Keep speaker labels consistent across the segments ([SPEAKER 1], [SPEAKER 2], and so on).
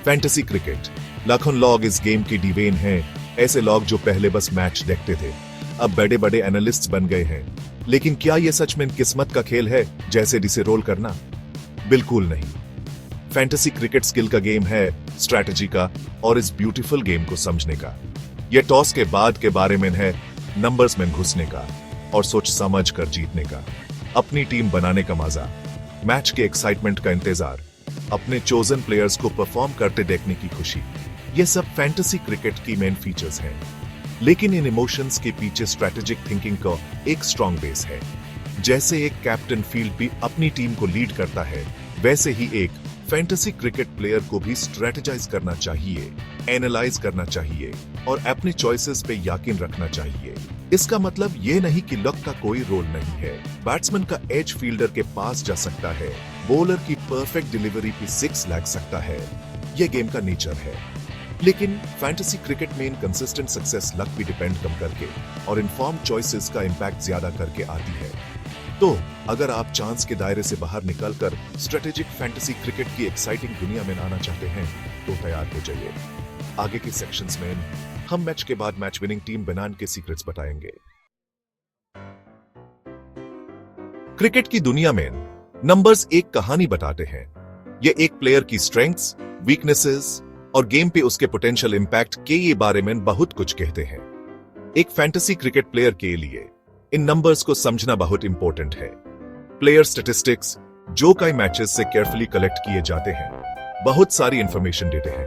[SPEAKER 1] Fantasy cricket. लाखों लोग इस गेम की दीवाने हैं। ऐसे लोग जो पहले बस मैच देखते थे अब बड़े बड़े एनालिस्ट बन गए हैं। लेकिन क्या यह सच में किस्मत का खेल है जैसे जिसे रोल करना? बिल्कुल नहीं। फैंटेसी क्रिकेट स्किल का गेम है, स्ट्रैटेजी का और इस ब्यूटीफुल गेम को समझने का। यह टॉस के बाद के बारे में है, नंबर्स में घुसने का और सोच समझ कर जीतने का, अपनी टीम बनाने का मजा, मैच के एक्साइटमेंट का इंतजार, अपने चोजन प्लेयर्स को परफॉर्म करते देखने की खुशी। ये सब फैंटेसी क्रिकेट की मेन फीचर्स हैं। लेकिन इन इमोशंस के पीछे स्ट्रैटेजिक थिंकिंग का एक स्ट्रॉन्ग बेस है। जैसे एक कैप्टन फील्ड भी अपनी टीम को लीड करता है, वैसे ही एक फैंटेसी क्रिकेट प्लेयर को भी स्ट्रेटेजाइज करना चाहिए, एनालाइज करना चाहिए और अपने चॉइसेस पे यकीन रखना चाहिए। इसका मतलब ये नहीं कि लक का कोई रोल नहीं है। बैट्समैन का एज फील्डर के पास जा सकता है, बॉलर की परफेक्ट डिलीवरी पे सिक्स लग सकता है। ये गेम का नेचर है। लेकिन फैंटेसी क्रिकेट में इन कंसिस्टेंट सक्सेस लक भी डिपेंड कम करके और इन्फॉर्म चॉइसेस का इम्पैक्ट ज्यादा करके आती है। तो अगर आप चांस के दायरे से बाहर निकलकर स्ट्रेटेजिक फैंटेसी क्रिकेट की एक्साइटिंग दुनिया में आना चाहते हैं तो तैयार हो जाइए। आगे के सेक्शंस में हम मैच के बाद मैच विनिंग टीम बनाने के सीक्रेट्स बताएंगे। क्रिकेट की दुनिया में नंबर्स एक कहानी बताते हैं। ये एक प्लेयर की स्ट्रेंथ्स, वीकनेसेस और गेम पे उसके पोटेंशियल इंपैक्ट के ये बारे में बहुत कुछ कहते हैं। एक फैंटेसी क्रिकेट प्लेयर के लिए इन नंबर्स को समझना बहुत इंपॉर्टेंट है। प्लेयर स्टैटिस्टिक्स जो कई मैचेस से केयरफुली कलेक्ट किए जाते हैं, बहुत सारी इंफॉर्मेशन देते हैं।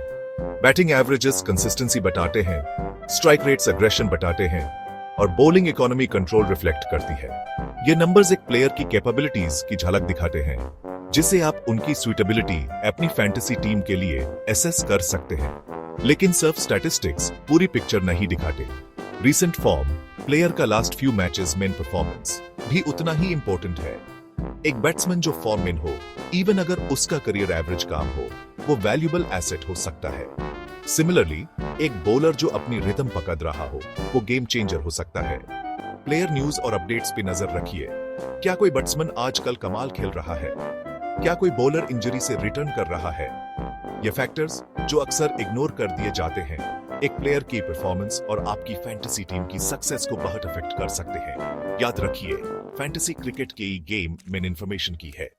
[SPEAKER 1] बैटिंग एवरेजेस कंसिस्टेंसी बताते हैं, स्ट्राइक रेट्स एग्रेशन बताते हैं और बॉलिंग इकोनॉमी कंट्रोल रिफ्लेक्ट करती है। ये नंबर्स एक प्लेयर की कैपेबिलिटीज की झलक दिखाते हैं, जिसे आप उनकी सुइटेबिलिटी अपनी फैंटेसी टीम के लिए एसेस कर सकते हैं। लेकिन सिर्फ स्टैटिस्टिक्स पूरी पिक्चर नहीं दिखाते। रीसेंट फॉर्म, प्लेयर का लास्ट फ्यू मैचेस में परफॉर्मेंस भी उतना ही इंपॉर्टेंट है। एक बैट्समैन जो फॉर्म में हो, इवन अगर उसका करियर एवरेज काम हो, वो वैल्यूएबल एसेट हो सकता है। सिमिलरली, एक बॉलर जो अपनी रिदम पकड़ रहा हो, वो गेम चेंजर हो सकता है। प्लेयर न्यूज और अपडेट्स पे नजर रखिए। क्या कोई बैट्समैन आजकल कमाल खेल रहा है? क्या कोई बॉलर इंजरी से रिटर्न कर रहा है? ये फैक्टर्स जो अक्सर इग्नोर कर दिए जाते हैं, एक प्लेयर की परफॉर्मेंस और आपकी फैंटेसी टीम की सक्सेस को बहुत अफेक्ट कर सकते हैं। याद रखिए, फैंटेसी क्रिकेट की गेम में इंफॉर्मेशन की है।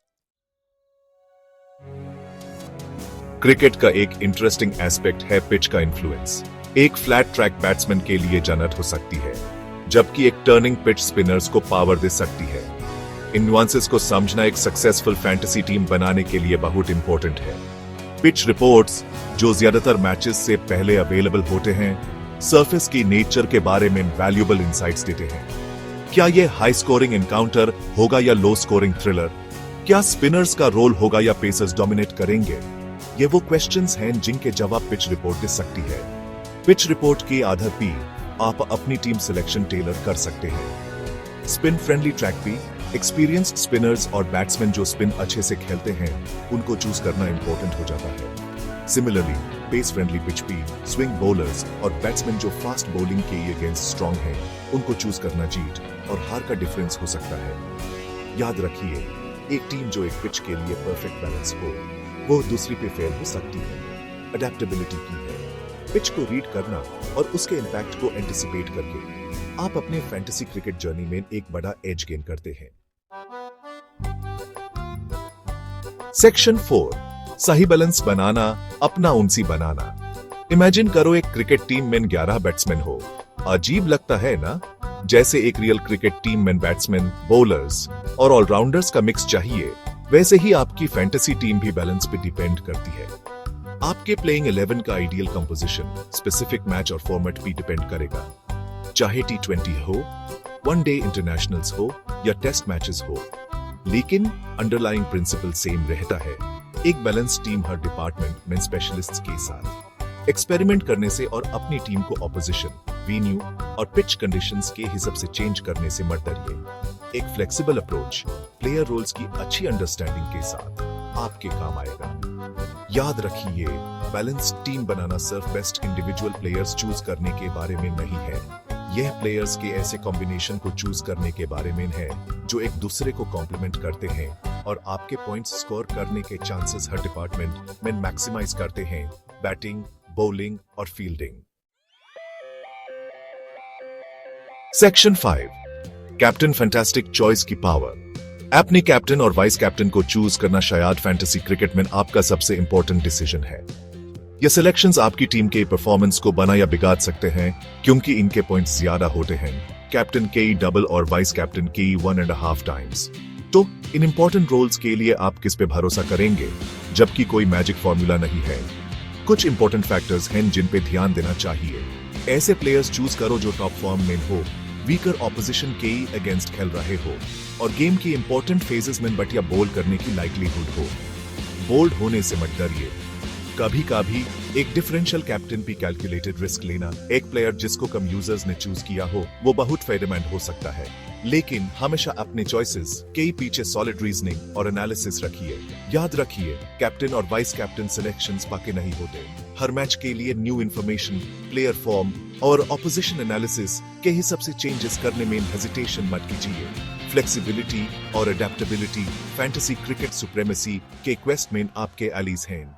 [SPEAKER 1] क्रिकेट का एक इंटरेस्टिंग एस्पेक्ट है पिच का इन्फ्लुएंस। एक फ्लैट ट्रैक बैट्समैन के लिए जन्नत हो सकती है, जबकि एक टर्निंग पिच स्पिनर्स को पावर दे सकती है। इन नुआंसेस को समझना एक सक्सेसफुल फैंटेसी टीम बनाने के लिए बहुत इंपॉर्टेंट है। पिच रिपोर्ट्स जो ज्यादातर मैचेस से पहले अवेलेबल होते हैं, सरफेस की नेचर के बारे में वैल्यूएबल इंसाइट्स देते हैं। क्या यह हाई स्कोरिंग एनकाउंटर होगा या लो स्कोरिंग थ्रिलर? क्या स्पिनर्स का रोल होगा या पेसर्स डोमिनेट करेंगे? ये वो क्वेश्चंस हैं जिनके जवाब पिच रिपोर्ट दे सकती है। पिच रिपोर्ट के आधार पर आप अपनी टीम सिलेक्शन टेलर कर सकते हैं। स्पिन फ्रेंडली ट्रैक भी एक्सपीरियंस्ड स्पिनर्स और बैट्समैन जो स्पिन अच्छे से खेलते हैं, उनको चूज करना इंपॉर्टेंट हो जाता है। सिमिलरली, पेस फ्रेंडली पिच भी स्विंग बॉलर्स और बैट्समैन जो फास्ट बॉलिंग के अगेंस्ट स्ट्रांग हैं, उनको चूज करना जीत और हार का डिफरेंस हो सकता है। याद रखिए, एक टीम जो एक पिच के लिए परफेक्ट बैलेंस हो, वो दूसरी पे फेल हो सकती है। अडेप्टेबिलिटी की है। पिच को रीड करना और उसके इंपैक्ट को एंटिसिपेट करके आप अपने फैंटेसी क्रिकेट जर्नी में एक बड़ा एज गेन करते हैं। सेक्शन 4, सही बैलेंस बनाना, अपना उनसी बनाना। इमेजिन करो एक क्रिकेट टीम में 11 बैट्समैन हो। अजीब लगता है ना? जैसे एक रियल क्रिकेट टीम में बैट्समैन, बॉलर्स और ऑलराउंडर्स का मिक्स चाहिए, वैसे ही आपकी फैंटेसी टीम भी बैलेंस पे डिपेंड करती है। आपके प्लेइंग 11 का आइडियल कंपोजिशन स्पेसिफिक मैच और फॉर्मेट भी डिपेंड करेगा। चाहे T20 हो, वनडे इंटरनेशनल्स हो या टेस्ट मैचेस हो, लेकिन अंडरलाइंग प्रिंसिपल सेम रहता है। एक बैलेंस टीम हर डिपार्टमेंट में स्पेशलिस्ट्स के साथ एक्सपेरिमेंट करने से और अपनी टीम को ऑपोजिशन, वेन्यू और पिच कंडीशंस के हिसाब से चेंज करने से मत डरिए। एक फ्लेक्सिबल अप्रोच प्लेयर रोल्स की अच्छी अंडरस्टैंडिंग के साथ आपके काम आएगा। याद रखिए, बैलेंस टीम बनाना सिर्फ बेस्ट इंडिविजुअल प्लेयर्स चूज करने के बारे में नहीं है। यह प्लेयर्स के ऐसे कॉम्बिनेशन को चूज करने के बारे में है जो एक दूसरे को कॉम्प्लीमेंट करते हैं और आपके पॉइंट्स स्कोर करने के चांसेस हर डिपार्टमेंट में मैक्सिमाइज करते हैं। बैटिंग, बॉलिंग और fielding. Section 5, captain fantastic choice की पावर। अपने कैप्टन और वाइस कैप्टन को चूज करना शायद फैंटेसी क्रिकेट में आपका सबसे इंपॉर्टेंट डिसीजन है। ये सिलेक्शंस आपकी टीम के परफॉर्मेंस को बना या बिगाड़ सकते हैं, क्योंकि इनके पॉइंट्स ज्यादा होते हैं। कैप्टन के डबल और वाइस कैप्टन के 1.5 टाइम्स। तो इन इंपॉर्टेंट रोल्स के लिए आप किस पे भरोसा करेंगे, जबकि कोई मैजिक फॉर्मूला नहीं है। कुछ इंपॉर्टेंट फैक्टर्स हैं जिन पे ध्यान देना चाहिए। ऐसे प्लेयर्स चूज करो जो टॉप फॉर्म में हो, वीकर ऑपोजिशन के अगेंस्ट खेल रहे हो और गेम की इंपॉर्टेंट फेजेस में बटिया बोल करने की लाइकलीहुड हो। बोल्ड होने से मत डरिए। कभी कभी एक डिफरेंशियल कैप्टन भी कैलकुलेटेड रिस्क लेना, एक प्लेयर जिसको कम यूजर्स ने चूज किया हो, वो बहुत फायदेमंद हो सकता है। लेकिन हमेशा अपने चॉइसेस के पीछे सॉलिड रीजनिंग और एनालिसिस रखिए। याद रखिए, कैप्टन और वाइस कैप्टन सिलेक्शंस पक्के नहीं होते। हर मैच के लिए न्यू इन्फॉर्मेशन, प्लेयर फॉर्म और ऑपोजिशन एनालिसिस के हिसाब से चेंजेस करने में हेजिटेशन मत कीजिए। फ्लेक्सिबिलिटी और अडेप्टेबिलिटी फैंटेसी क्रिकेट सुप्रीमेसी के क्वेस्ट में आपके एलीज हैं।